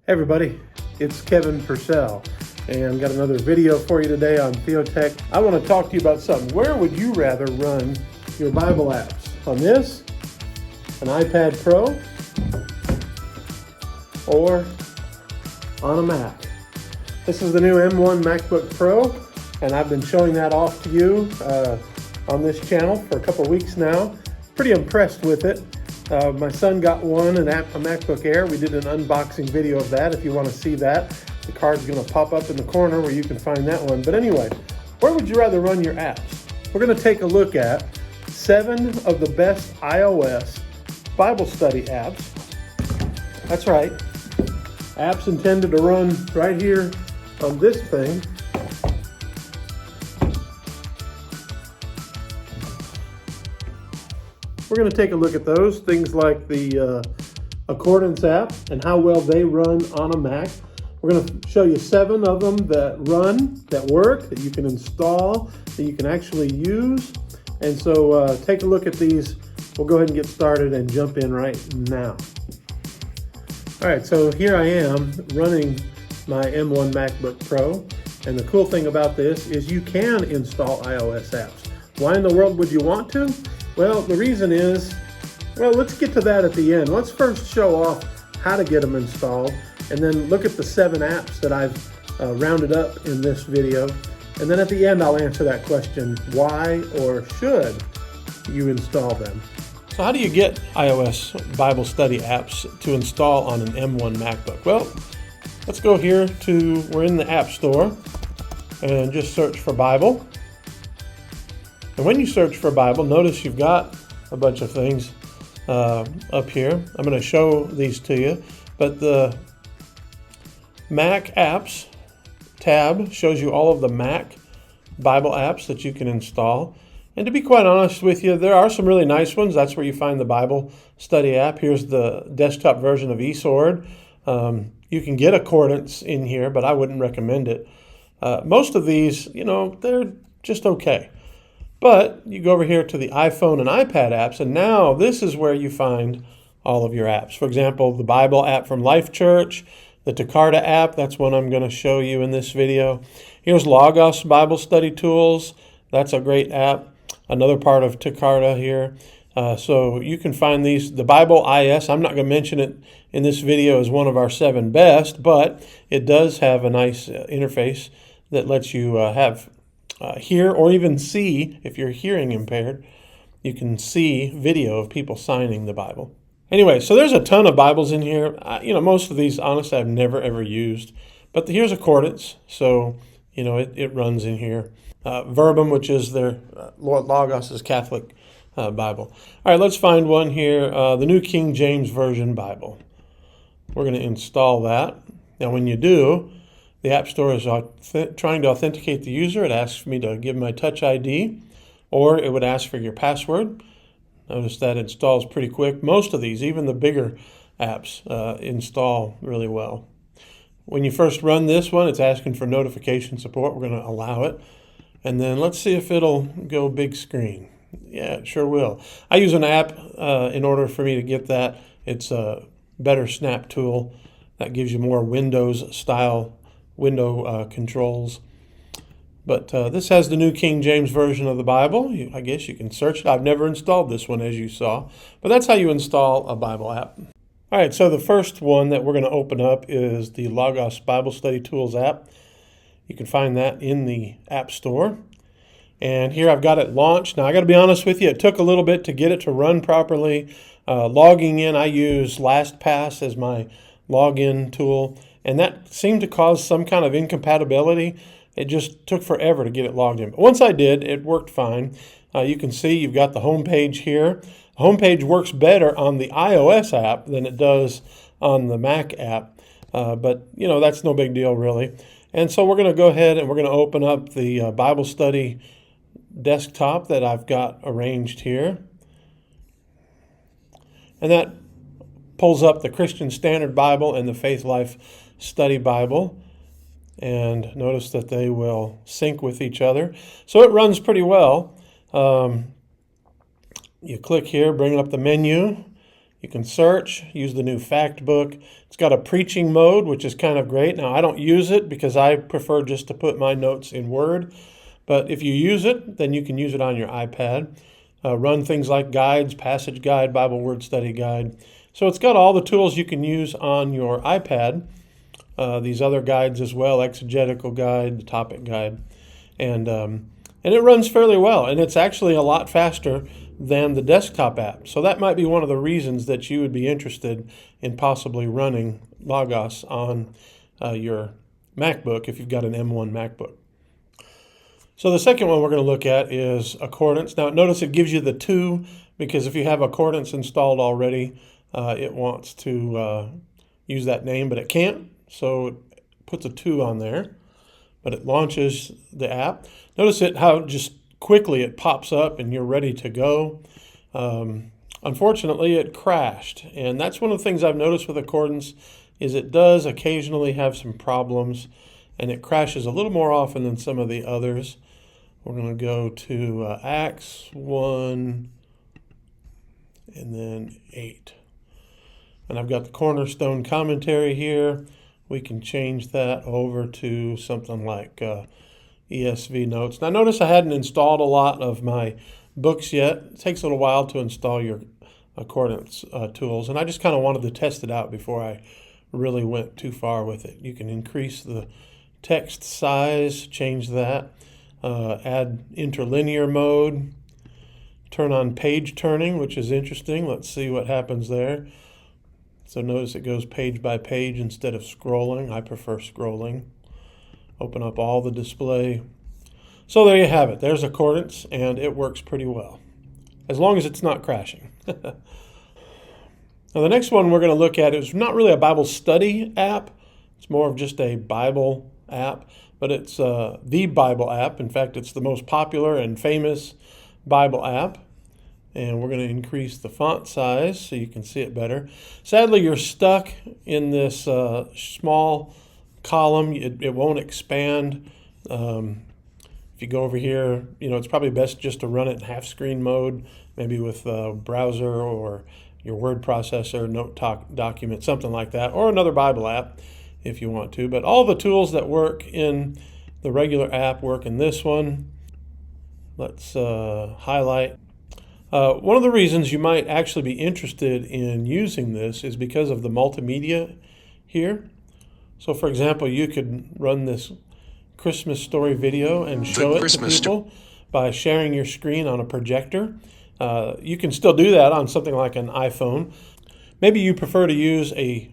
Hey everybody, it's Kevin Purcell, and I've got another video for you today on Theotech. I want to talk to you about something. Where would you rather run your Bible apps? On this, an iPad Pro, or on a Mac? This is the new M1 MacBook Pro, and I've been showing that off to you on this channel for a couple weeks now. Pretty impressed with it. My son got one, a MacBook Air. We did an unboxing video of that. If you want to see that, the card's going to pop up in the corner where you can find that one. But anyway, where would you rather run your apps? We're going to take a look at 7 of the best iOS Bible study apps. That's right, apps intended to run right here on this thing. We're going to take a look at those, things like the Accordance app and how well they run on a Mac. We're going to show you 7 of them that run, that work, that you can install, that you can actually use. And so take a look at these. We'll go ahead and get started and jump in right now. All right, so here I am running my M1 MacBook Pro. And the cool thing about this is you can install iOS apps. Why in the world would you want to? Well, the reason is, let's get to that at the end. Let's first show off how to get them installed, and then look at the 7 apps that I've rounded up in this video. And then at the end, I'll answer that question, why or should you install them? So how do you get iOS Bible study apps to install on an M1 MacBook? Well, let's go here we're in the App Store, and just search for Bible. And when you search for Bible, notice you've got a bunch of things up here. I'm going to show these to you, but the Mac apps tab shows you all of the Mac Bible apps that you can install. And to be quite honest with you, there are some really nice ones. That's where you find the Bible study app. Here's the desktop version of eSword. You can get Accordance in here, but I wouldn't recommend it. Most of these, they're just okay. But you go over here to the iPhone and iPad apps, and now this is where you find all of your apps. For example, the Bible app from Life.church, the Takarta app, that's one I'm going to show you in this video. Here's Logos Bible Study Tools. That's a great app. Another part of Takarta here. So you can find these. The Bible IS, I'm not going to mention it in this video as one of our 7 best, but it does have a nice interface that lets you hear or even see. If you're hearing impaired, you can see video of people signing the Bible. Anyway, so there's a ton of Bibles in here. Most of these, honestly, I've never ever used. But here's Accordance, so it runs in here. Verbum, which is their Logos' Catholic Bible. All right, let's find one here. The New King James Version Bible. We're going to install that. Now, when you do, the App Store is trying to authenticate the user. It asks me to give my Touch ID, or it would ask for your password. Notice that installs pretty quick. Most of these, even the bigger apps, install really well. When you first run this one, it's asking for notification support. We're going to allow it. And then let's see if it'll go big screen. Yeah, it sure will. I use an app in order for me to get that. It's a Better Snap tool that gives you more Windows-style window controls. But this has the New King James Version of the Bible. I guess you can search it. I've never installed this one, as you saw. But that's how you install a Bible app. All right, so the first one that we're going to open up is the Logos Bible Study Tools app. You can find that in the App Store. And here I've got it launched. Now, I got to be honest with you, it took a little bit to get it to run properly. Logging in, I use LastPass as my login tool, and that seemed to cause some kind of incompatibility. It just took forever to get it logged in. But once I did, it worked fine. You can see you've got the home page here. The home page works better on the iOS app than it does on the Mac app. But, that's no big deal, really. And so we're going to go ahead and we're going to open up the Bible study desktop that I've got arranged here. And that pulls up the Christian Standard Bible and the Faith Life Study Bible. And notice that they will sync with each other. So it runs pretty well. You click here, bring up the menu. You can search, use the new fact book. It's got a preaching mode, which is kind of great. Now, I don't use it because I prefer just to put my notes in Word. But if you use it, then you can use it on your iPad. Run things like guides, passage guide, Bible word study guide. So it's got all the tools you can use on your iPad. These other guides as well, exegetical guide, the topic guide. And it runs fairly well. And it's actually a lot faster than the desktop app. So that might be one of the reasons that you would be interested in possibly running Logos on your MacBook if you've got an M1 MacBook. So the second one we're going to look at is Accordance. Now notice it gives you the 2 because if you have Accordance installed already, it wants to use that name, but it can't. So it puts a 2 on there, but it launches the app. Notice how just quickly it pops up and you're ready to go. Unfortunately, it crashed. And that's one of the things I've noticed with Accordance is it does occasionally have some problems and it crashes a little more often than some of the others. We're going to go to Acts 1 and then 8. And I've got the Cornerstone commentary here. We can change that over to something like ESV notes. Now notice I hadn't installed a lot of my books yet. It takes a little while to install your Accordance tools, and I just kind of wanted to test it out before I really went too far with it. You can increase the text size, change that, add interlinear mode, turn on page turning, which is interesting. Let's see what happens there. So notice it goes page by page instead of scrolling. I prefer scrolling. Open up all the display. So there you have it. There's Accordance, and it works pretty well, as long as it's not crashing. Now the next one we're going to look at is not really a Bible study app. It's more of just a Bible app, but it's the Bible app. In fact, it's the most popular and famous Bible app. And we're going to increase the font size so you can see it better. Sadly, you're stuck in this small column. It won't expand. If you go over here, it's probably best just to run it in half-screen mode, maybe with a browser or your word processor, note document, something like that, or another Bible app if you want to. But all the tools that work in the regular app work in this one. Let's highlight. One of the reasons you might actually be interested in using this is because of the multimedia here. So for example, you could run this Christmas story video and show it to people by sharing your screen on a projector. You can still do that on something like an iPhone. Maybe you prefer to use a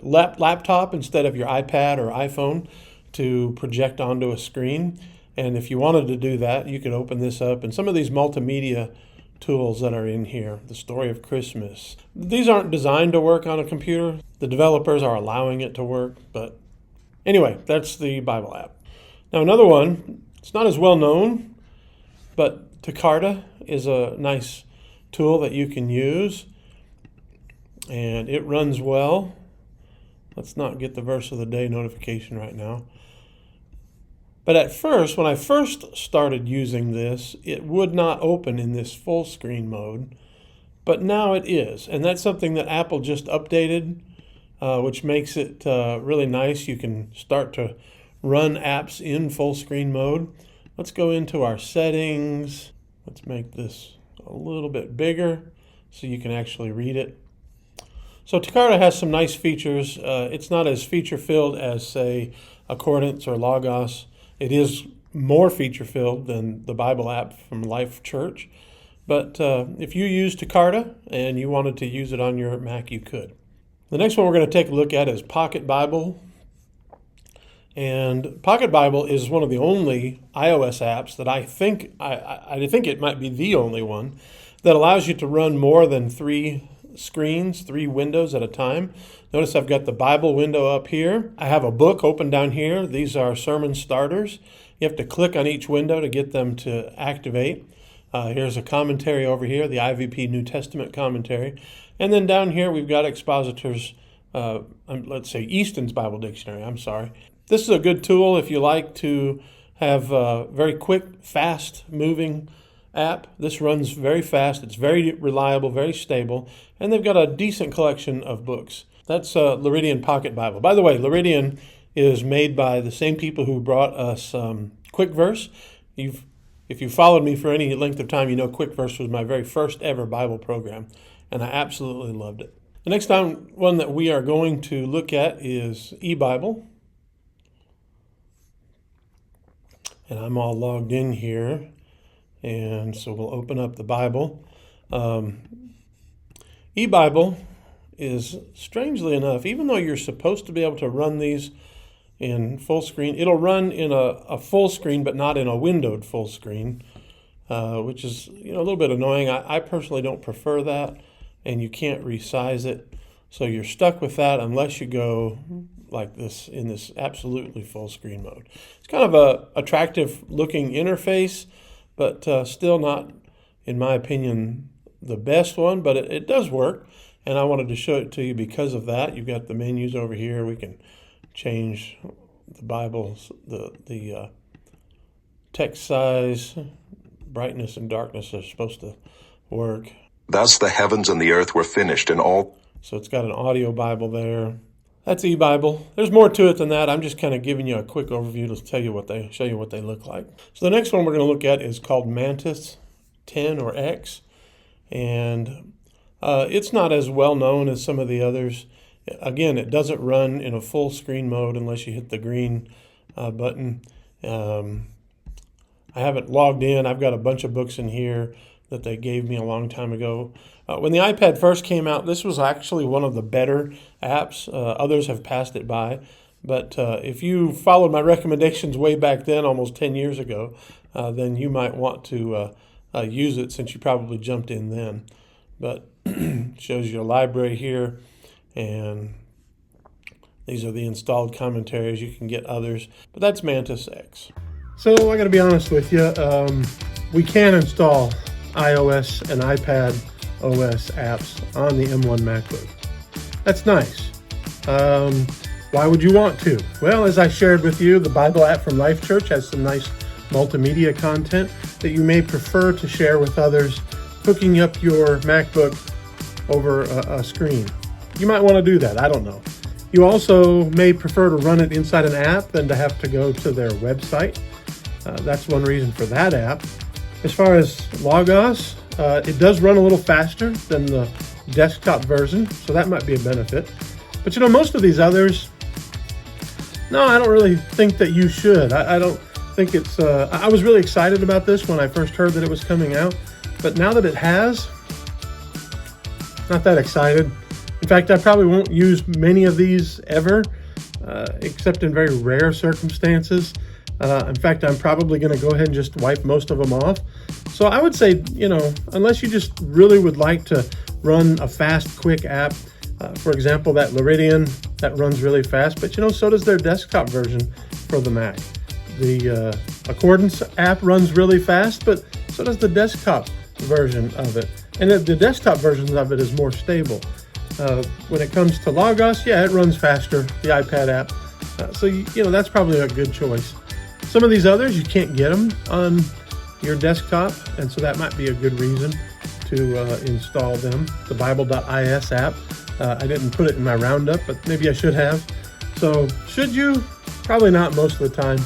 laptop instead of your iPad or iPhone to project onto a screen. And if you wanted to do that, you could open this up. And some of these multimedia tools that are in here, the story of Christmas. These aren't designed to work on a computer. The developers are allowing it to work, but anyway, that's the Bible app. Now another one, it's not as well known, but Takarta is a nice tool that you can use, and it runs well. Let's not get the verse of the day notification right now. But at first, when I first started using this, it would not open in this full screen mode, but now it is. And that's something that Apple just updated, which makes it really nice. You can start to run apps in full screen mode. Let's go into our settings. Let's make this a little bit bigger so you can actually read it. So Takarta has some nice features. It's not as feature-filled as, say, Accordance or Logos. It is more feature-filled than the Bible app from Life.church. But if you use Takarta and you wanted to use it on your Mac, you could. The next one we're going to take a look at is Pocket Bible. And Pocket Bible is one of the only iOS apps that I think it might be the only one that allows you to run more than 3 screens, 3 windows at a time. Notice I've got the Bible window up here. I have a book open down here. These are sermon starters. You have to click on each window to get them to activate. Here's a commentary over here, the IVP New Testament commentary. And then down here we've got Expositor's, let's say Easton's Bible Dictionary, I'm sorry. This is a good tool if you like to have very quick, fast-moving app. This runs very fast. It's very reliable, very stable, and they've got a decent collection of books. That's Laridian Pocket Bible. By the way, Laridian is made by the same people who brought us Quick Verse. If you followed me for any length of time, you know Quick Verse was my very first ever Bible program, and I absolutely loved it. The next one that we are going to look at is EBible. And I'm all logged in here, and so we'll open up the Bible. EBible is, strangely enough, even though you're supposed to be able to run these in full screen, it'll run in a full screen, but not in a windowed full screen, which is a little bit annoying. I personally don't prefer that, and you can't resize it, so you're stuck with that unless you go like this in this absolutely full screen mode. It's kind of a attractive looking interface, but still not, in my opinion, the best one, but it does work, and I wanted to show it to you because of that. You've got the menus over here. We can change the Bible's the text size, brightness and darkness are supposed to work. Thus the heavens and the earth were finished in all. So it's got an audio Bible there. That's EBible. There's more to it than that. I'm just kind of giving you a quick overview to show you what they look like. So the next one we're going to look at is called Mantis 10 or X, and it's not as well known as some of the others. Again, it doesn't run in a full screen mode unless you hit the green button. I haven't logged in. I've got a bunch of books in here that they gave me a long time ago. When the iPad first came out, this was actually one of the better apps. Others have passed it by. But if you followed my recommendations way back then, almost 10 years ago, then you might want to use it since you probably jumped in then. But it shows your library here, and these are the installed commentaries. You can get others, but that's MantisX. So I got to be honest with you. We can install iOS and iPad OS apps on the M1 MacBook. That's nice. Why would you want to? Well, as I shared with you, the Bible app from Life.church has some nice multimedia content that you may prefer to share with others, hooking up your MacBook over a screen. You might want to do that. I don't know. You also may prefer to run it inside an app than to have to go to their website. That's one reason for that app. As far as Logos, it does run a little faster than the desktop version, so that might be a benefit. But most of these others, no, I don't really think that you should. I don't think it's, I was really excited about this when I first heard that it was coming out, but now that it has, not that excited. In fact, I probably won't use many of these ever, except in very rare circumstances. In fact, I'm probably going to go ahead and just wipe most of them off. So I would say, unless you just really would like to run a fast, quick app, for example, that Laridian, that runs really fast, but so does their desktop version for the Mac. The Accordance app runs really fast, but so does the desktop version of it. And the desktop version of it is more stable. When it comes to Logos, yeah, it runs faster, the iPad app. So that's probably a good choice. Some of these others, you can't get them on your desktop, and so that might be a good reason to install them. The Bible.is app, I didn't put it in my roundup, but maybe I should have. So should you? Probably not most of the time.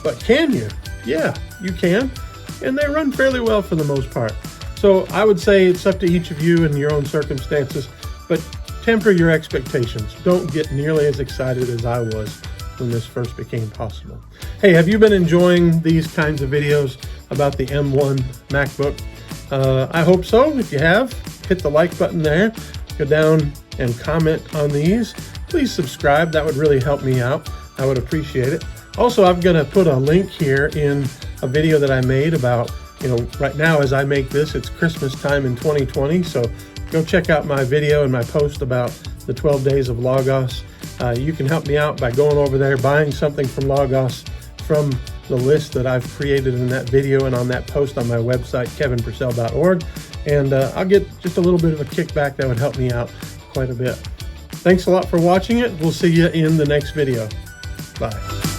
But can you? Yeah, you can. And they run fairly well for the most part. So I would say it's up to each of you and your own circumstances, but temper your expectations. Don't get nearly as excited as I was when this first became possible. Hey, have you been enjoying these kinds of videos about the M1 MacBook? I hope so. If you have, hit the like button there. Go down and comment on these. Please subscribe. That would really help me out. I would appreciate it. Also, I'm going to put a link here in a video that I made about, right now as I make this, it's Christmas time in 2020. So go check out my video and my post about the 12 days of Logos. You can help me out by going over there, buying something from Logos from the list that I've created in that video and on that post on my website, kevinpurcell.org. And I'll get just a little bit of a kickback that would help me out quite a bit. Thanks a lot for watching it. We'll see you in the next video. Bye.